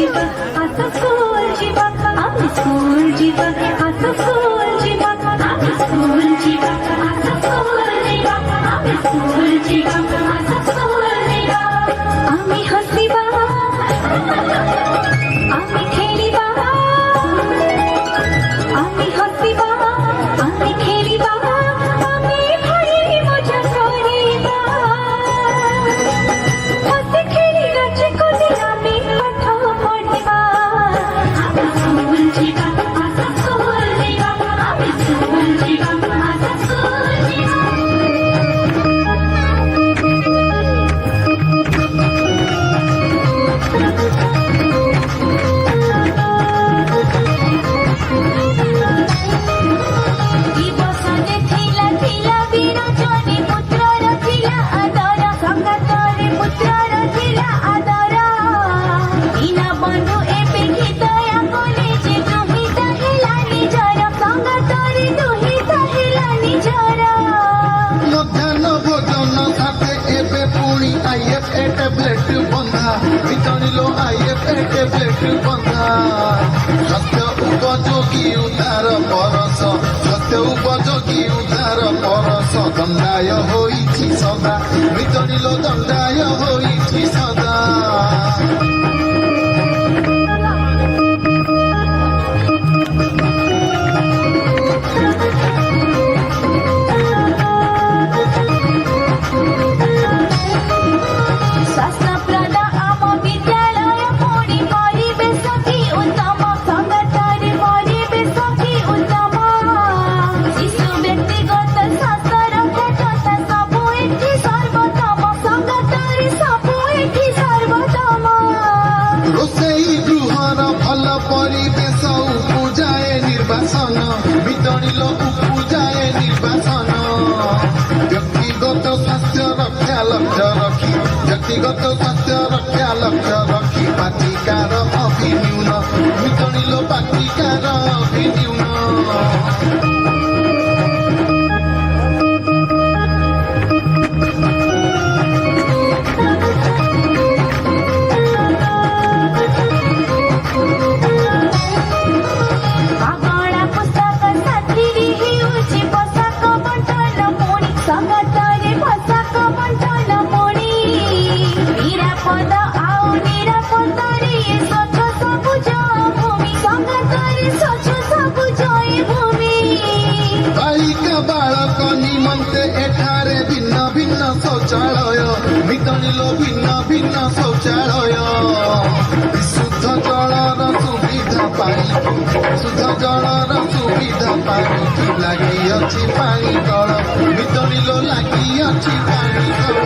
जीवा आता स्कूल जीवा आमी स्कूल जीवा आता स्कूल जीवा आमी स्कूल जीवा आता स्कूल जीवा आमी स्कूल जीवा आता स्कूल जीवा आमी हसिबा आमी खेलिबा आमी हसिबा आमी खेलिबा आमी भारी मजा करिबा हसी खेली नाचे कुदी आमी पाठ पढ़िबा आमी स्कूल जीवा आसा स्कूल जीवा आमी स्कूल जीवा आसा स्कूल जीवा दिवसने थिला थिला विरोचनी पुत्रर थिला आदर संगातरे पुत्रर थिला आदर इना बंधु एबे गीतया कलेजे तुही तहिला निजर संगातरे तुही तहिला निजर ମଧ୍ୟାହ୍ନ ଭୋଜନ ସାଥେ ଏବେ ପୁଣି ଆଇଏଫ୍ ଏ ଟ୍ୟାବଲେଟ୍ ବନ୍ଧା ବିତଣିଲୋ ଆଇଏଫ୍ ଏ ଟ୍ୟାବଲେଟ୍ ବନ୍ଧା ସତ୍ୟ ଉପଯୋଗୀ ଉଦ୍ଧାର ପରଶ ସତ୍ୟ ଉପଯୋଗୀ ଉଦ୍ଧାର ପରଶ ଦଣ୍ଡାୟ ହୋଇଛି ସଦା ବିତଣିଲୋ ଦଣ୍ଡାୟ ହୋଇଛି ସଦା शास्त्रप्रद आम विद्यालय पुणी परिवेश कि उत्तम संगतरे परिवेश कि उत्तम शिशु व्यक्तिगत स्वास्थ्य रक्षा सबु एठी सर्वोत्तम संगतरे सबु एठी सर्वोत्तम ରୋଷେଇ ଗୃହର ଭଲ ପରିବେଶ ଉପୁଜାଏ ନିର୍ବାସନ ବିତଣିଲ ଉପୁଜାଏ ନିର୍ବାସନ ବ୍ୟକ୍ତିଗତ ସ୍ୱାସ୍ଥ୍ୟ ରକ୍ଷା ଲକ୍ଷ୍ୟ ରଖି ବ୍ୟକ୍ତିଗତ ସ୍ୱାସ୍ଥ୍ୟ ରକ୍ଷା ଲକ୍ଷ୍ୟ ରଖି ପାଠିକାର ଅଭିନ୍ୟୁନ ବିତଣିଲ ପାଠିକାର ଅଭିନ୍ୟୁନ ମାଗଣା ପୋଷାକ ସାଥିରେ ହେଉଛି ପୋଷାକ ବଣ୍ଟନ ପୁଣି ସଂଗତରେ ପୋଷାକ ବଣ୍ଟନ ପୁଣି ନିରାପଦ ଆଉ ନିରାପଦରେ ସ୍ୱଚ୍ଛ ସବୁଜ ଭୂମି ସଂଗତରେ ସ୍ୱଚ୍ଛ ସବୁଜ ଏ ଭୂମି ବାଳିକା ବାଳକ ନିମନ୍ତେ ଏଠାରେ ଭିନ୍ନ ଭିନ୍ନ ଶୌଚାଳୟ ବିତଣିଲ ଭିନ୍ନ ଭିନ୍ନ ଶୌଚାଳୟ ବିଶୁଦ୍ଧ ଜଳର ସୁବିଧା ପାଇଁ ଶୁଦ୍ଧ ଜଳର ସୁବିଧା ପାଇଁ ଲାଗିଅଛି ପାଣି କଳ ବିତଣିଲ ଲାଗିଅଛି ପାଣି କଳ